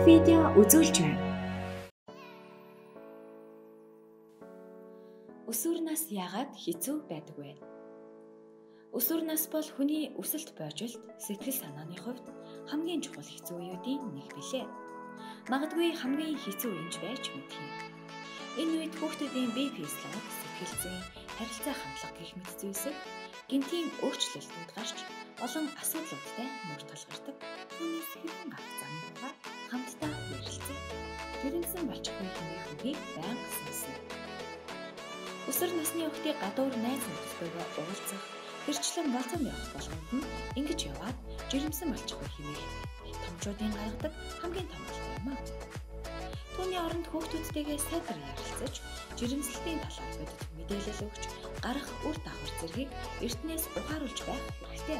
видео үзүүлж байна. Өсвөр нас яагаад хэцүү байдаг вэ? Өсвөр нас бол хүний өсөлт бойжилт, сэтгэл санааны хувьд хамгийн чухал хэцүү үеүүдийн нэг билээ. Магадгүй хамгийн хэцүү үеч байж мэдэх юм. Энэ үед хүүхдүүдийн бие физиологи, сэтгэл зүйн, харилцаа хандлага гэх мэт зүйлсийг гинтийн өөрчлөлтүүд гарч олон асуудлуудтай нүүр тулгардаг. Түүнээс хэрхэн гарах замгаа хамтдаа ярилцъя. Жирэмсэн болчихгүй хэмээх үгийг байнга сонсно. Өсвөр насны хүүхдийн гадуур найз нөхдөдөө уулзах, гэрчлэн болцоонд явах болгонд нь ингэж яваад жирэмсэн болчихгүй хэмээх томчуудын гаргадаг хамгийн том болтой юм аа. Түүний оронд хүүхдүүдтэйгээ сайтар ярилцаж, жирэмслэлтийн талаар бодит мэдээлэл өгч, гарах үр дагавар зэргийг эртнээс ухааруулж байх хэрэгтэй.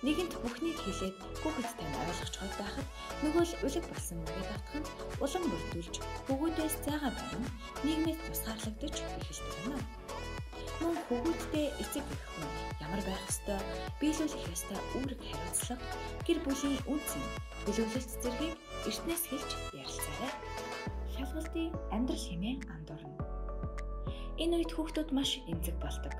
Нэгэнт бүхнийг хэлээд хүүхэд тань ойлгоцгоод байхад нөгөө л үлэг болсон мөрөд автахын улам бүрдүүлж хүүгүүдээс зайгаа барин нийгмээс тусгаарлагдаж эхэлдэг юм аа. Мөн хүүгүүдтэй эцэг гэх хүн ямар байх ёстой, биелүүлэх ёстой үүрэг хариуцлага, гэр бүлийн үнцэн, төлөвлөлт зэргийг эртнээс хэлж ярилцаарай. Шалгалтын амьдрал хэмээн андуурна. Энэ үед хүүхдүүд маш эмзэг болдог.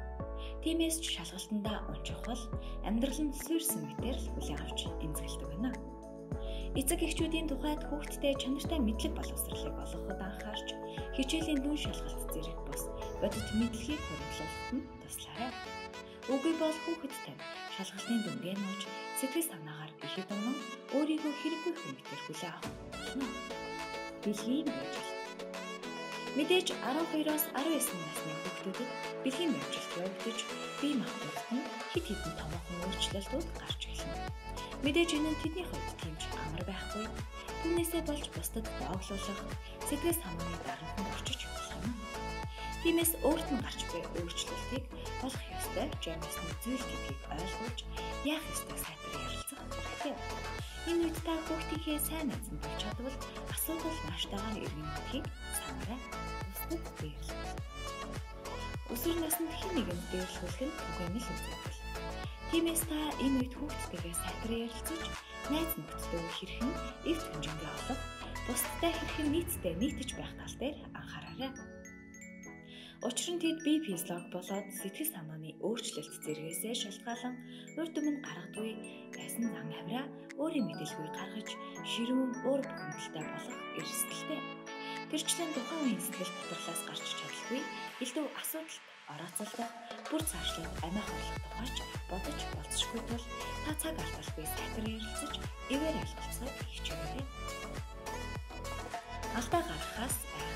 Тиймээс ч шалгалтандаа унчих бол амьдрал нь суурьсан мэтэр л хүлээн авч эмзэглэдэг байна. Эцэг эхчүүдийн тухайд хүүхдтэй чанартай мэдлэг боловсролыг олгоход анхаарч, хичээлийн дүн шалгалт зэрэг бус бодит мэдлэгийг хөрвүүлэхэд нь туслаарай. Үгүй бол хүүхэд тань шалгалтын дүнгээ нууж, сэтгэл санаагаар ихэд унан өөрийгөө хэрэггүй хүн мэтэр хүлээн авах болно. Бэлгийн байжл. Мэдээж 12-оос 19 насны хүүхдүүдэд бэлгийн байвжилт явагдаж, бие махбодд нь хэд хэдэн томоохон өөрчлөлтүүд гарч эхэлнэ. Мэдээж энэ нь тэдний хувьд тийм ч амар байхгүй. Түүнээсээ болж бусдад бооглуулах, сэтгэл санааны дарамтанд очиж болох юм. Тиймээс өөрт нь гарч буй өөрчлөлтийг болох ёстой жамсны зүйл гэдгийг ойлгуулж, яах ёстойг сайтар ярилцах хэрэгтэй. Энэ үед та хүүхдийнхээ сайн эзэн болж чадвал асуудал нааштайгаар иргэн гэдгийг санаарай. Бусдад дээрлэх. Өсвөр наснд хэн нэгэнд дээрлэх нь түгээмэл үзэгдэл. Тиймээс та энэ үед хүүхдтэйгээ сайтар ярилцаж, найз нөхдөдөө хэрхэн эвт хэмжээгээ олох, бусдтай хэрхэн нийцтэй нийтэж байх тал дээр анхаараарай. Учир нь тэд бие физиологи болоод сэтгэл санааны өөрчлөлт зэрэгсээ шалтгаалan урд өмнө гаргадаг байсан зан авираа өөрийн мэдээлгүй гаргаж, ширүүн уур бухимдалтай болох эрсдэлтэй. Тэрчлэн тухайн үеийн сэтгэл готрлоос гарч чадалгүй, элдв асуудалд орооцолдох, бүр цаашлаад амиа хорлох тухайч бодож болцсохгүй тул та цаг алдалгүй сайтар ярилцаж, эвээр ойлголцохыг хичээгээрэй. Алдаа гаргахаас байх.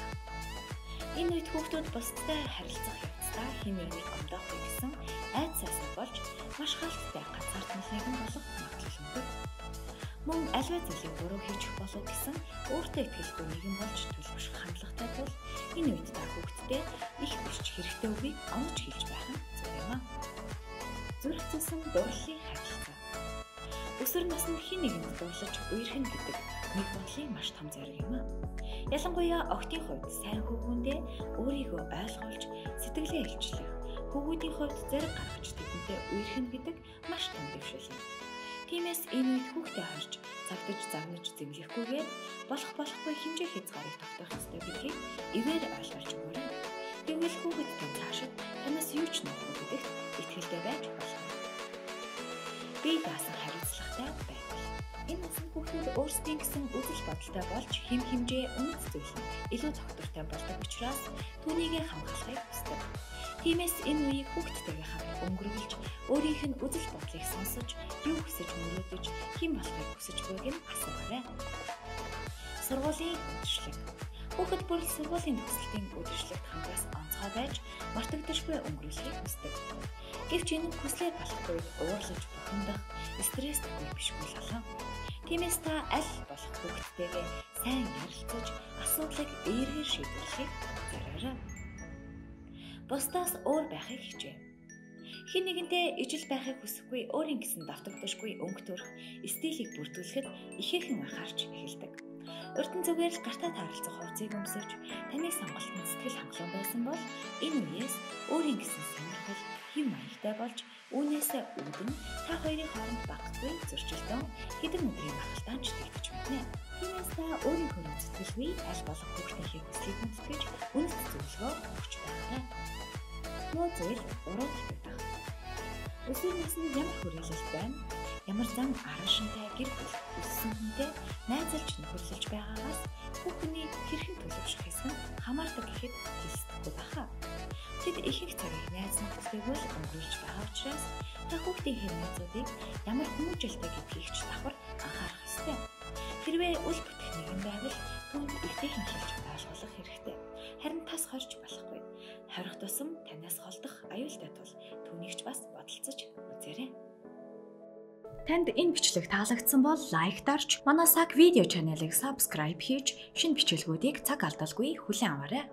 Энэ үед хүүхдүүд бусдтай харилцах явцдаа хэн нэгнийг ондоохгүй гэсэн айдсаасаа болж маш хаалттай ганцаардмалыг болох магадлал өндөр. Мөн аливаа зүйлийг буруу хийчих болов гэсэн өөртөө итгэлгүй нэгэн болж төлөвшөх хандлагатай тул энэ үед та хүүхдтэй их бичиж хэрэгтэй үгийг онгож хэлж байх нь зөв юм аа. Зүрх зүйн дурлалын харилцаа. Өсвөр наснд хэн нэгэнд дурлаж үерхэн гэдэг нэг бодлын маш том зориг юм аа. Ялангуяа охидын хувьд сайн хүүхэндээ өөрийгөө ойлгуулж, сэтгэлээ илчлэх, хүүхдийн хувьд зэрэг гаргаж тэдэнтэй үерхэн гэдэг маш том дэвшил юм. Тиймээс энэ үед хүүхдээ харж, завдаж, загнаж зэмлэхгүйгээр болохгүй хэмжээ хязгаарыг тогтоох ёстой гэдгийг эвээр ойлгуулж өгөөрэй. Тэгвэл хүүхэдтэй цаашид танаас юу ч нөхөх гэдэгт итгэлтэй байж болно. Бие даасан хариуцлагатай байх. Энэ насны хүүхдүүд өөрсдийн гэсэн үзэл бодолтой болж хэм хэмжээ үнэт зүйл нь илүү тогтвортой болдог учраас түүнийгээ хамгаалахыг хүсдэг. Тиймээс энэ үеийг хүүхдтэйгээ хамт өнгөрүүлж, өөрийнх нь үзэл бодлыг сонсож, юу хүсэж мөрөөдөж, хэн болохыг хүсэж байгааг нь асуугаарай. Сургуулийн үдшилэг. Хүүхэд бүр сургуулийн төгсөлтийн үдшилэгт хамгаас онцгой байж, мартагдашгүй өнгөрүүлэхийг хүсдэг. Гэвч энэ нь хүслээр болохгүй уурлаж, бухимдах, стресстэй бишгүй болоо. Тиймээс та аль болох хүүхдтэйгээ сайн ярилцаж, асуудлыг эергээр шийдвэрлэхийг зориорой. Бусдаас өөр байхыг хичээ. Хэн нэгэнтэй ижил байхыг хүсэхгүй, өөрийн гэсэн давтагдашгүй өнгө төрх стилийг бүрдүүлэхэд ихээхэн анхаарч эхэлдэг. Урд нь зүгээр л гартаа тааралцах хувцсыг өмсөж таны сонголтод сэтгэл хангалуун байсан бол энэ үеэс өөрийн гэсэн сонирхол хэв маягтай болж үүнээс үүдэн та хоёрын хооронд багтгүй зөрчилдөөн хэдэн өдрийн махалтаанч тэгдэж мэднэ. Тиймээс та өөрийнхөө сэтгэлгүй аль болох хүүхдийнхээ хүслийг хүндэтгэж үнэт зөвлөгөө өгч байгаарай. Муу зүйл уруу татдаг. Өсвөр наснд ямар хүрээлэлт байна? Ямар зам арашинтай гэр бүл өссөн хүнтэй найзалж нөхөрлөж байгаагаас хүүхний хэрхэн төлөвшөх хэсэг нь хамаардаг гэхэд хэлсдэггүй баха. Тэд ихэнх цагийг найз нөхдөйгөө өнгөрүүлж байгаа учраас та хүүхдийн хэрэгцээг ямар хүмүүжлтэй гэдгийг ч давхар анхаарах ёстой. Хэрвээ үл бүтэх нэгэн байвал түүнд эвтэйхэн хэлж ойлгуулах хэрэгтэй. Харин тас хорж болохгүй. Хорих тусам танаас холдох аюултай тул түүнийг ч бас бодолцож үзээрэй. Танд энэ бичлэг таалагдсан бол лайк дарж, манай саг видео чаналыг subscribe хийж, шинэ бичлэгүүдийг цаг алдалгүй хүлээн аваарай.